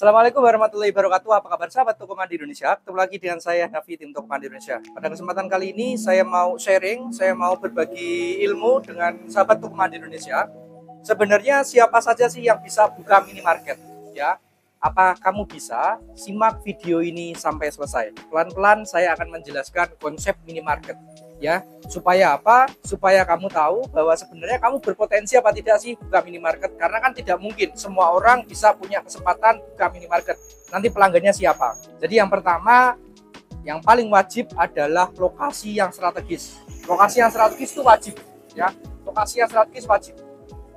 Assalamualaikum warahmatullahi wabarakatuh. Apa kabar sahabat Tokopedia Indonesia? Ketemu lagi dengan saya Nafi, tim Tokopedia Indonesia. Pada kesempatan kali ini saya mau sharing, saya mau berbagi ilmu dengan sahabat Tokopedia Indonesia. Sebenarnya siapa saja sih yang bisa buka minimarket? Ya, apa kamu bisa? Simak video ini sampai selesai. Pelan-pelan saya akan menjelaskan konsep minimarket. Ya, supaya apa? Supaya kamu tahu bahwa sebenarnya kamu berpotensi apa tidak sih buka minimarket, karena kan tidak mungkin semua orang bisa punya kesempatan buka minimarket. Nanti pelanggannya siapa? Jadi yang pertama, yang paling wajib adalah lokasi yang strategis. Lokasi yang strategis itu wajib, ya. Lokasi yang strategis wajib.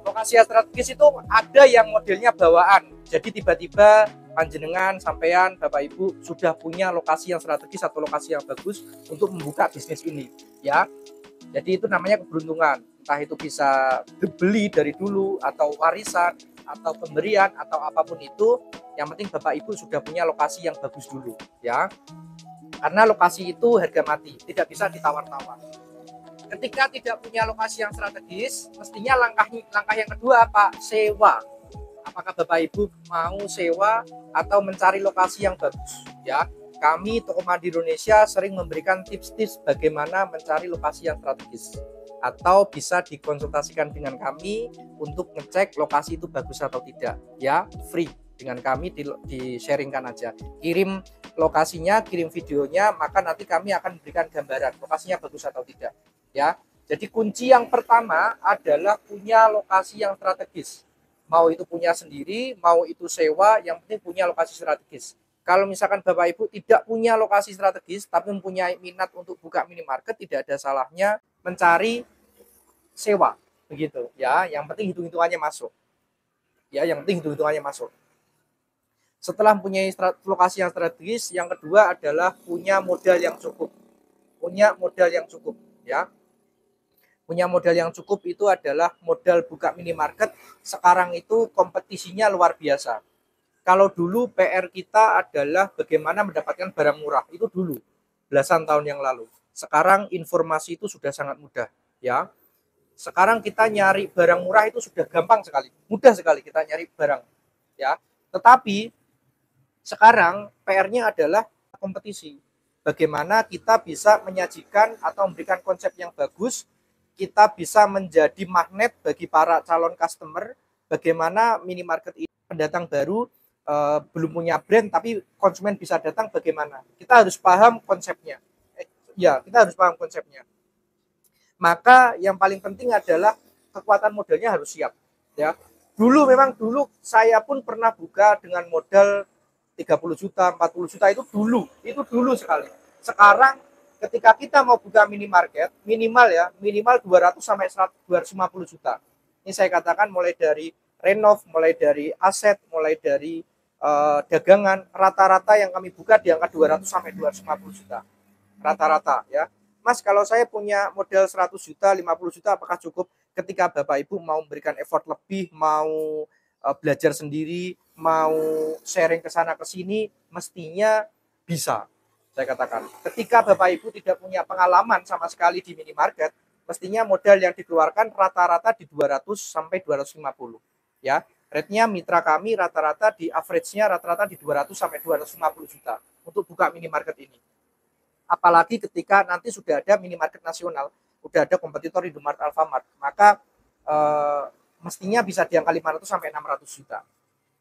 Lokasi yang strategis itu ada yang modelnya bawaan. Jadi tiba-tiba panjenengan, sampean, Bapak Ibu sudah punya lokasi yang strategis atau lokasi yang bagus untuk membuka bisnis ini, ya. Jadi itu namanya keberuntungan. Entah itu bisa dibeli dari dulu atau warisan atau pemberian atau apapun itu, yang penting Bapak Ibu sudah punya lokasi yang bagus dulu, ya. Karena lokasi itu harga mati, tidak bisa ditawar-tawar. Ketika tidak punya lokasi yang strategis, mestinya langkah yang kedua apa? Sewa. Apakah Bapak Ibu mau sewa atau mencari lokasi yang bagus? Ya, kami Tokopedia Indonesia sering memberikan tips-tips bagaimana mencari lokasi yang strategis. Atau bisa dikonsultasikan dengan kami untuk ngecek lokasi itu bagus atau tidak. Ya, free. Dengan kami di-sharingkan aja. Kirim lokasinya, kirim videonya, maka nanti kami akan memberikan gambaran lokasinya bagus atau tidak. Ya, jadi kunci yang pertama adalah punya lokasi yang strategis. Mau itu punya sendiri, mau itu sewa, yang penting punya lokasi strategis. Kalau misalkan Bapak Ibu tidak punya lokasi strategis, tapi mempunyai minat untuk buka minimarket, tidak ada salahnya mencari sewa, begitu ya. Yang penting hitung-hitungannya masuk. Ya, yang penting hitung-hitungannya masuk. Setelah mempunyai lokasi yang strategis, yang kedua adalah punya modal yang cukup. Punya modal yang cukup, ya. Punya modal yang cukup itu adalah modal buka minimarket. Sekarang itu kompetisinya luar biasa. Kalau dulu PR kita adalah bagaimana mendapatkan barang murah, itu dulu belasan tahun yang lalu. Sekarang informasi itu sudah sangat mudah, ya. Sekarang kita nyari barang murah itu sudah gampang sekali, mudah sekali kita nyari barang, ya. Tetapi sekarang PR-nya adalah kompetisi. Bagaimana kita bisa menyajikan atau memberikan konsep yang bagus, kita bisa menjadi magnet bagi para calon customer. Bagaimana minimarket ini pendatang baru belum punya brand tapi konsumen bisa datang, bagaimana? Kita harus paham konsepnya. Kita harus paham konsepnya. Maka yang paling penting adalah kekuatan modalnya harus siap, ya. Dulu saya pun pernah buka dengan modal 30 juta, 40 juta, itu dulu sekali. Sekarang ketika kita mau buka minimarket, minimal 200 sampai 250 juta. Ini saya katakan mulai dari renov, mulai dari aset, mulai dari dagangan, rata-rata yang kami buka di angka 200 sampai 250 juta. Rata-rata, ya. Mas, kalau saya punya modal 100 juta, 50 juta, apakah cukup? Ketika Bapak Ibu mau memberikan effort lebih, mau belajar sendiri, mau sharing ke sana ke sini, mestinya bisa. Saya katakan, ketika Bapak Ibu tidak punya pengalaman sama sekali di minimarket, mestinya modal yang dikeluarkan rata-rata di 200 sampai 250. Ya, rate-nya mitra kami rata-rata di average-nya rata-rata di 200 sampai 250 juta untuk buka minimarket ini. Apalagi ketika nanti sudah ada minimarket nasional, sudah ada kompetitor Indomaret, Alfamart, maka mestinya bisa di angka 500 sampai 600 juta.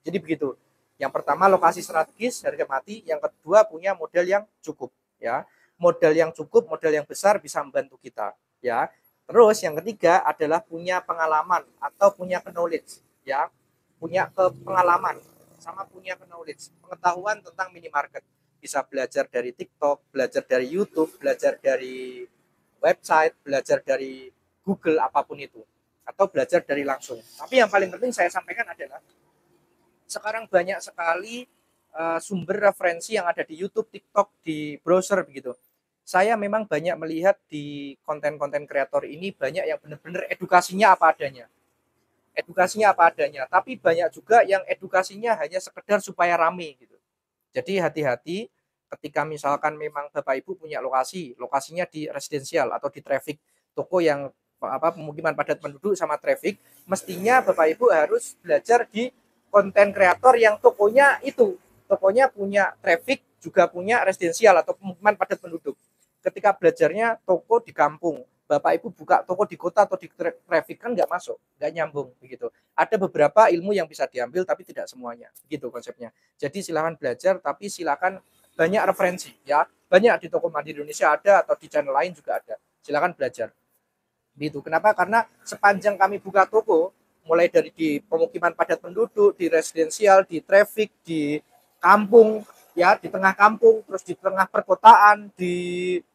Jadi begitu. Yang pertama lokasi strategis, harga mati. Yang kedua punya modal yang cukup, ya. Modal yang cukup, modal yang besar bisa membantu kita, ya. Terus yang ketiga adalah punya pengalaman atau punya knowledge, ya. Punya pengalaman sama punya knowledge, pengetahuan tentang minimarket. Bisa belajar dari TikTok, belajar dari YouTube, belajar dari website, belajar dari Google, apapun itu. Atau belajar dari langsung. Tapi yang paling penting saya sampaikan adalah sekarang banyak sekali sumber referensi yang ada di YouTube, TikTok, di browser begitu. Saya memang banyak melihat di konten-konten kreator ini banyak yang benar-benar edukasinya apa adanya. Edukasinya apa adanya, tapi banyak juga yang edukasinya hanya sekedar supaya rame gitu. Jadi hati-hati ketika misalkan memang Bapak Ibu punya lokasinya di residensial atau di traffic, toko yang pemukiman padat penduduk sama traffic, mestinya Bapak Ibu harus belajar di konten kreator yang tokonya punya traffic, juga punya residensial atau pemukiman padat penduduk. Ketika belajarnya toko di kampung, Bapak Ibu buka toko di kota atau di traffic, kan nggak masuk, nggak nyambung begitu. Ada beberapa ilmu yang bisa diambil tapi tidak semuanya, begitu konsepnya. Jadi silakan belajar, tapi silakan banyak referensi ya, banyak di toko Mandiri Indonesia ada, atau di channel lain juga ada. Silakan belajar. Gitu. Kenapa? Karena sepanjang kami buka toko, mulai dari di pemukiman padat penduduk, di residensial, di traffic, di kampung, ya di tengah kampung, terus di tengah perkotaan, di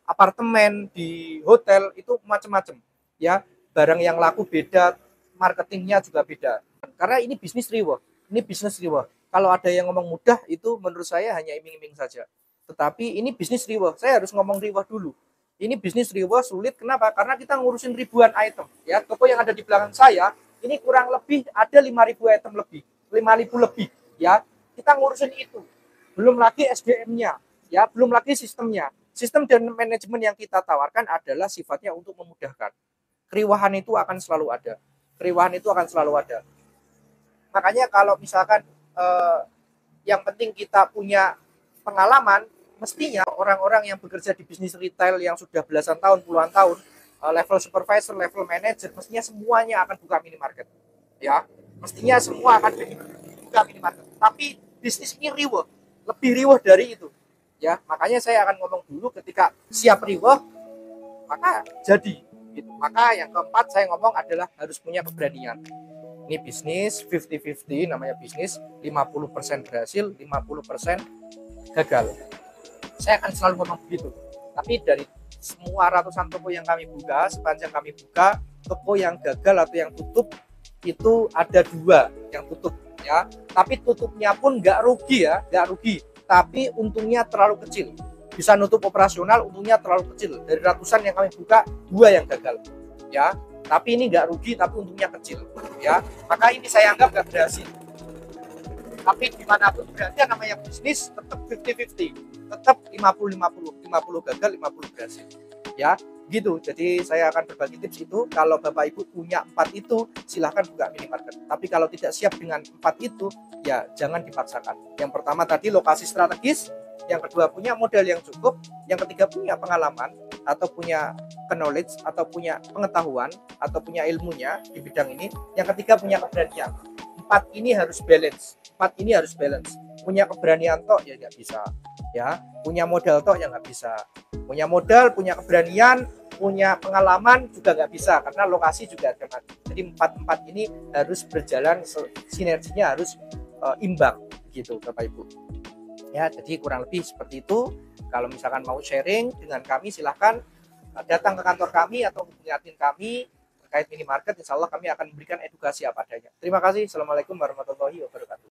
apartemen, di hotel, itu macam-macam. Ya, barang yang laku beda, marketingnya juga beda. Karena ini bisnis riwah, ini bisnis riwah. Kalau ada yang ngomong mudah, itu menurut saya hanya iming-iming saja. Tetapi ini bisnis riwah, saya harus ngomong riwah dulu. Ini bisnis riwah sulit, kenapa? Karena kita ngurusin ribuan item. Ya, toko yang ada di belakang saya, ini kurang lebih ada 5.000 item lebih, 5.000 lebih. Ya, kita ngurusin itu. Belum lagi SDM-nya, ya, belum lagi sistemnya. Sistem dan manajemen yang kita tawarkan adalah sifatnya untuk memudahkan. Keriwahan itu akan selalu ada. Keriwahan itu akan selalu ada. Makanya kalau misalkan yang penting kita punya pengalaman, mestinya orang-orang yang bekerja di bisnis retail yang sudah belasan tahun, puluhan tahun, level supervisor, level manager, mestinya semuanya akan buka minimarket. Ya, mestinya semua akan buka minimarket. Tapi bisnis ini riwah, lebih riwah dari itu. Ya, makanya saya akan ngomong dulu, ketika siap riwah, maka jadi. Gitu. Maka yang keempat saya ngomong adalah harus punya keberanian. Ini bisnis 50-50, namanya bisnis 50% berhasil, 50% gagal. Saya akan selalu ngomong begitu. Tapi dari semua ratusan toko yang kami buka, sepanjang kami buka, toko yang gagal atau yang tutup itu ada 2 yang tutup ya. Tapi tutupnya pun nggak rugi ya, nggak rugi. Tapi untungnya terlalu kecil. Bisa nutup operasional, untungnya terlalu kecil. Dari ratusan yang kami buka, 2 yang gagal ya. Tapi ini nggak rugi, tapi untungnya kecil ya. Maka ini saya anggap nggak berhasil. Tapi dimanapun berarti namanya bisnis tetap 50-50, tetap 50-50, 50 gagal, 50 berhasil ya, gitu. Jadi saya akan berbagi tips itu. Kalau Bapak Ibu punya 4 itu, silahkan buka minimarket. Tapi kalau tidak siap dengan 4 itu, ya jangan dipaksakan. Yang pertama tadi lokasi strategis, yang kedua punya modal yang cukup, yang ketiga punya pengalaman atau punya knowledge atau punya pengetahuan atau punya ilmunya di bidang ini, yang ketiga punya keberanian. 4 ini harus balance. 4 ini harus balance. Punya keberanian tok ya nggak bisa. Ya, punya modal tok ya nggak bisa. Punya modal, punya keberanian, punya pengalaman juga nggak bisa, karena lokasi juga ada. Jadi 4 ini harus berjalan, sinerginya harus imbang gitu Bapak Ibu. Ya, jadi kurang lebih seperti itu. Kalau misalkan mau sharing dengan kami, silahkan datang ke kantor kami atau hubungi admin kami terkait minimarket. Insya Allah kami akan memberikan edukasi apa adanya. Terima kasih. Assalamualaikum warahmatullahi wabarakatuh.